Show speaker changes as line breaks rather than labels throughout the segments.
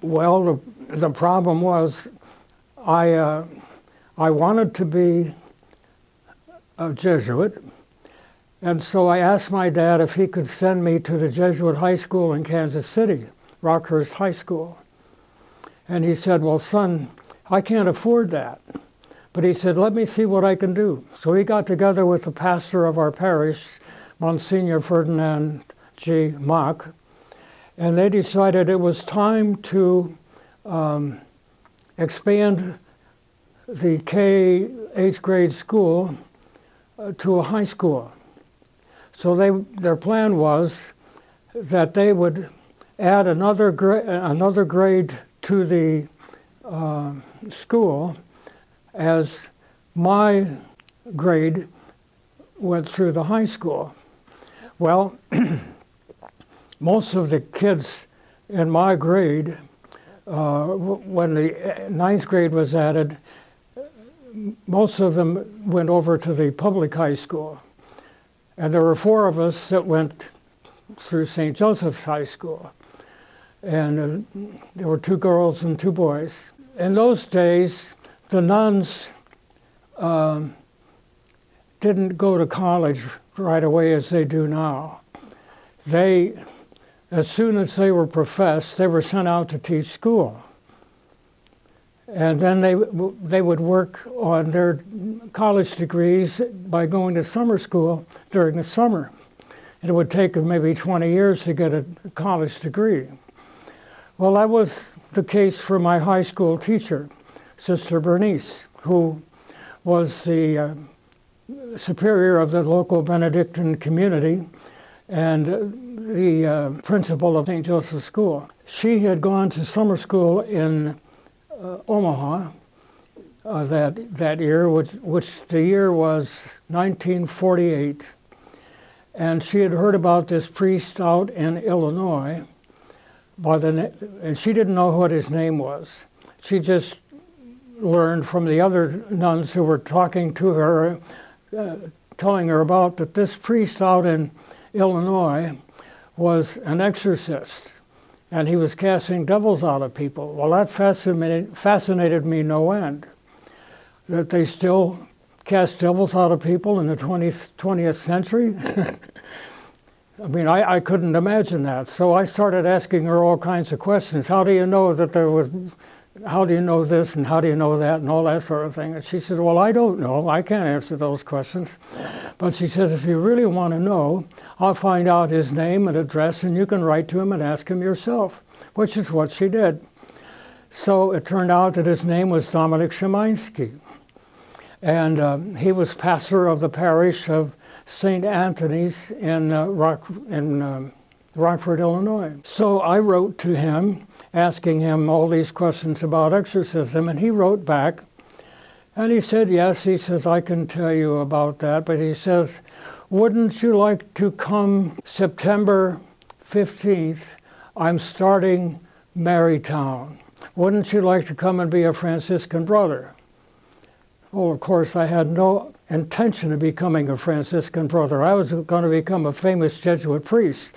Well, the problem was I wanted to be a Jesuit, and so I asked my dad if he could send me to the Jesuit high school in Kansas City, Rockhurst High School. And he said, well, son, I can't afford that. But he said, let me see what I can do. So he got together with the pastor of our parish, Monsignor Ferdinand G. Mock, and they decided it was time to expand the K 8th grade school to a high school. So their plan was that they would add another grade to the school as my grade went through the high school. Well, most of the kids in my grade, when the 9th grade was added, most of them went over to the public high school. And there were 4 of us that went through St. Joseph's High School. And there were 2 girls and 2 boys. In those days, the nuns didn't go to college right away as they do now. They, as soon as they were professed, they were sent out to teach school. And then they would work on their college degrees by going to summer school during the summer. And it would take them maybe 20 years to get a college degree. Well, that was the case for my high school teacher, Sister Bernice, who was the superior of the local Benedictine community and the principal of St. Joseph's School. She had gone to summer school in Omaha that year, which the year was 1948. And she had heard about this priest out in Illinois, and she didn't know what his name was. She just learned from the other nuns who were talking to her, telling her about that this priest out in Illinois was an exorcist, and he was casting devils out of people. Well, that fascinated me no end, that they still cast devils out of people in the 20th century. I mean, I couldn't imagine that. So I started asking her all kinds of questions. How do you know that there was, how do you know this and how do you know that and all that sort of thing? And she said, well, I don't know. I can't answer those questions. But she says, if you really want to know, I'll find out his name and address and you can write to him and ask him yourself, which is what she did. So it turned out that his name was Dominic Szymański. And he was pastor of the parish of St. Anthony's in Rockford, Illinois. So I wrote to him, asking him all these questions about exorcism, and he wrote back, and he said, yes, he says, I can tell you about that, but he says, wouldn't you like to come September 15th? I'm starting Marytown. Wouldn't you like to come and be a Franciscan brother? Well, of course, I had no intention of becoming a Franciscan brother. I was going to become a famous Jesuit priest.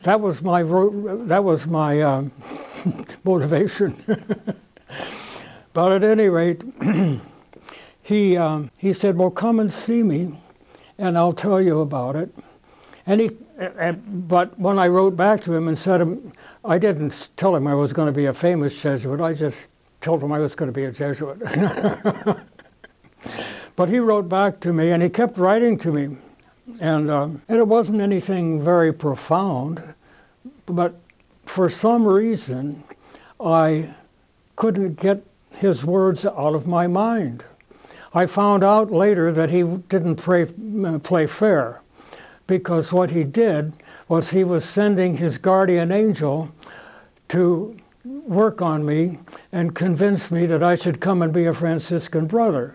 That was my motivation. But at any rate, he said, well, come and see me, and I'll tell you about it. But when I wrote back to him and said, I didn't tell him I was going to be a famous Jesuit. I just told him I was going to be a Jesuit. But he wrote back to me, and he kept writing to me. And it wasn't anything very profound, but for some reason, I couldn't get his words out of my mind. I found out later that he didn't play fair, because what he did was he was sending his guardian angel to work on me and convince me that I should come and be a Franciscan brother.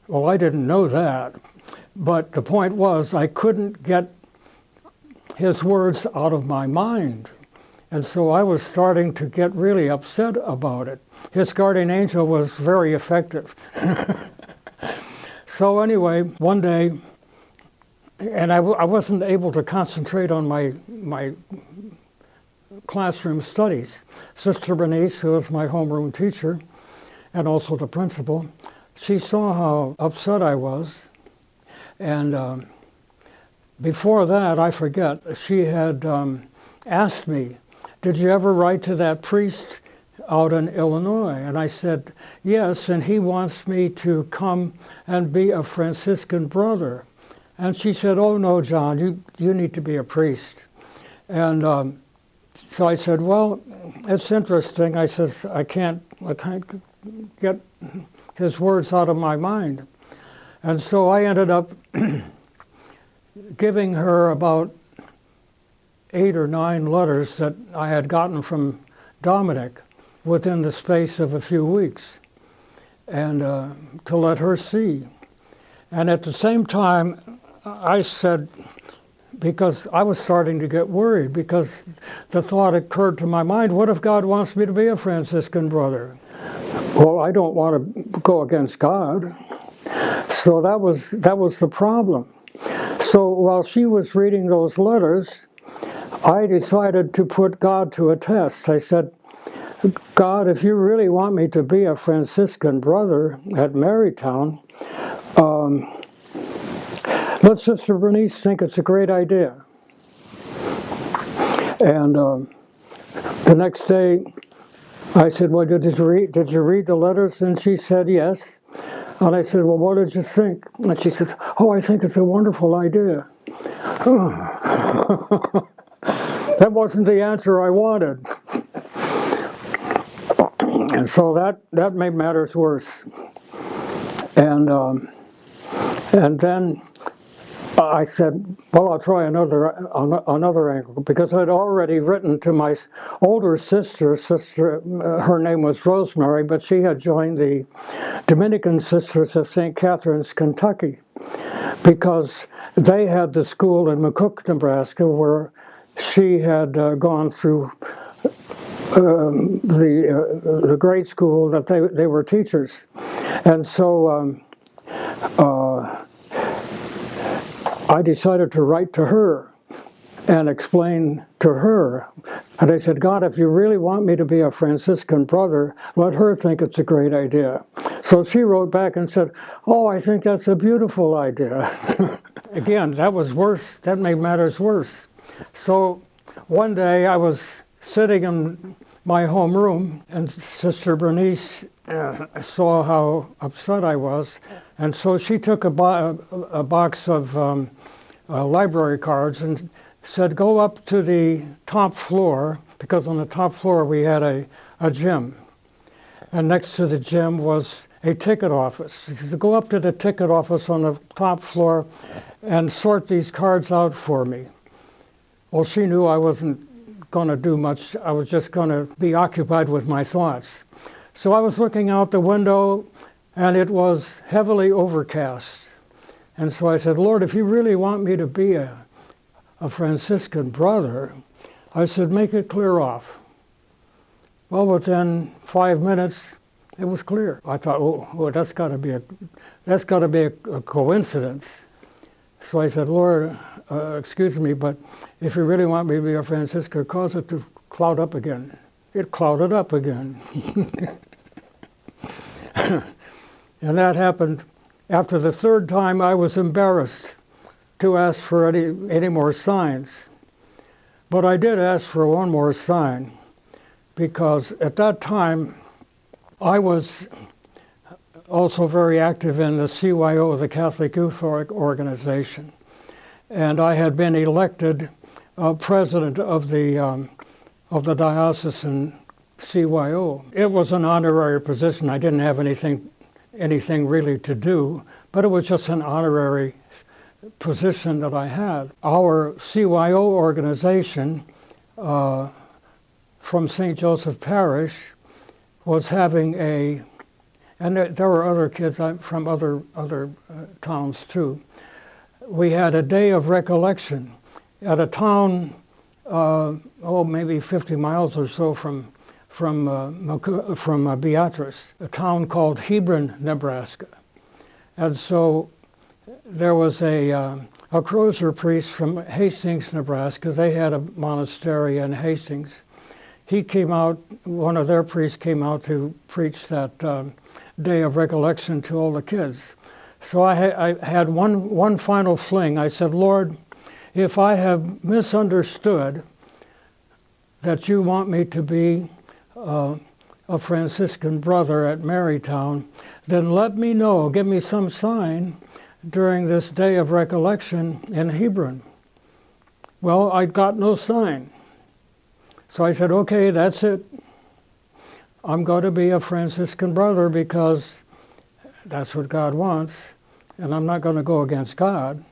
Well, I didn't know that, but the point was I couldn't get his words out of my mind. And so I was starting to get really upset about it. His guardian angel was very effective. So anyway, one day, and I wasn't able to concentrate on my classroom studies. Sister Bernice, who was my homeroom teacher and also the principal, she saw how upset I was. And before that, I forget, she had asked me, did you ever write to that priest out in Illinois? And I said, yes, and he wants me to come and be a Franciscan brother. And she said, oh no, John, you need to be a priest. And so I said, well, it's interesting. I says, I can't get his words out of my mind. And so I ended up giving her about 8 or 9 letters that I had gotten from Dominic within the space of a few weeks, and to let her see. And at the same time, I said, because I was starting to get worried, because the thought occurred to my mind, what if God wants me to be a Franciscan brother? Well, I don't want to go against God. So that was the problem. So while she was reading those letters, I decided to put God to a test. I said, God, if you really want me to be a Franciscan brother at Marytown, let Sister Bernice think it's a great idea. And the next day, I said, well, did you read the letters? And she said, yes. And I said, well, what did you think? And she says, oh, I think it's a wonderful idea. That wasn't the answer I wanted. And so that made matters worse. And then I said, well, I'll try another angle, because I'd already written to my older sister, her name was Rosemary, but she had joined the Dominican Sisters of St. Catherine's, Kentucky, because they had the school in McCook, Nebraska, where she had gone through the grade school that they were teachers. And so I decided to write to her and explain to her. And I said, God, if you really want me to be a Franciscan brother, let her think it's a great idea. So she wrote back and said, oh, I think that's a beautiful idea. Again, that was worse. That made matters worse. So one day I was sitting in my homeroom, and Sister Bernice saw how upset I was, and so she took a box of library cards and said, go up to the top floor, because on the top floor we had a gym, and next to the gym was a ticket office. She said, go up to the ticket office on the top floor and sort these cards out for me. Well, she knew I wasn't going to do much. I was just going to be occupied with my thoughts. So I was looking out the window, and it was heavily overcast. And so I said, Lord, if you really want me to be a Franciscan brother, I said, make it clear off. Well, within 5 minutes, it was clear. I thought, oh, that's got to be a coincidence. So I said, Lord, excuse me, but if you really want me to be a Franciscan, cause it to cloud up again. It clouded up again. And that happened after the 3rd time. I was embarrassed to ask for any more signs. But I did ask for one more sign, because at that time I was also very active in the CYO, the Catholic Youth Organization. And I had been elected president of the diocesan CYO. It was an honorary position. I didn't have anything really to do, but it was just an honorary position that I had. Our CYO organization from St. Joseph Parish was having and there were other kids from other towns too. We had a day of recollection at a town, maybe 50 miles or so from Beatrice, a town called Hebron, Nebraska. And so there was a a Crozer priest from Hastings, Nebraska. They had a monastery in Hastings. He came out, one of their priests came out to preach that day of recollection to all the kids. So I had one final fling. I said, Lord, if I have misunderstood that you want me to be a Franciscan brother at Marytown, then let me know, give me some sign during this day of recollection in Hebron. Well, I got no sign. So I said, okay, that's it. I'm going to be a Franciscan brother because that's what God wants, and I'm not going to go against God.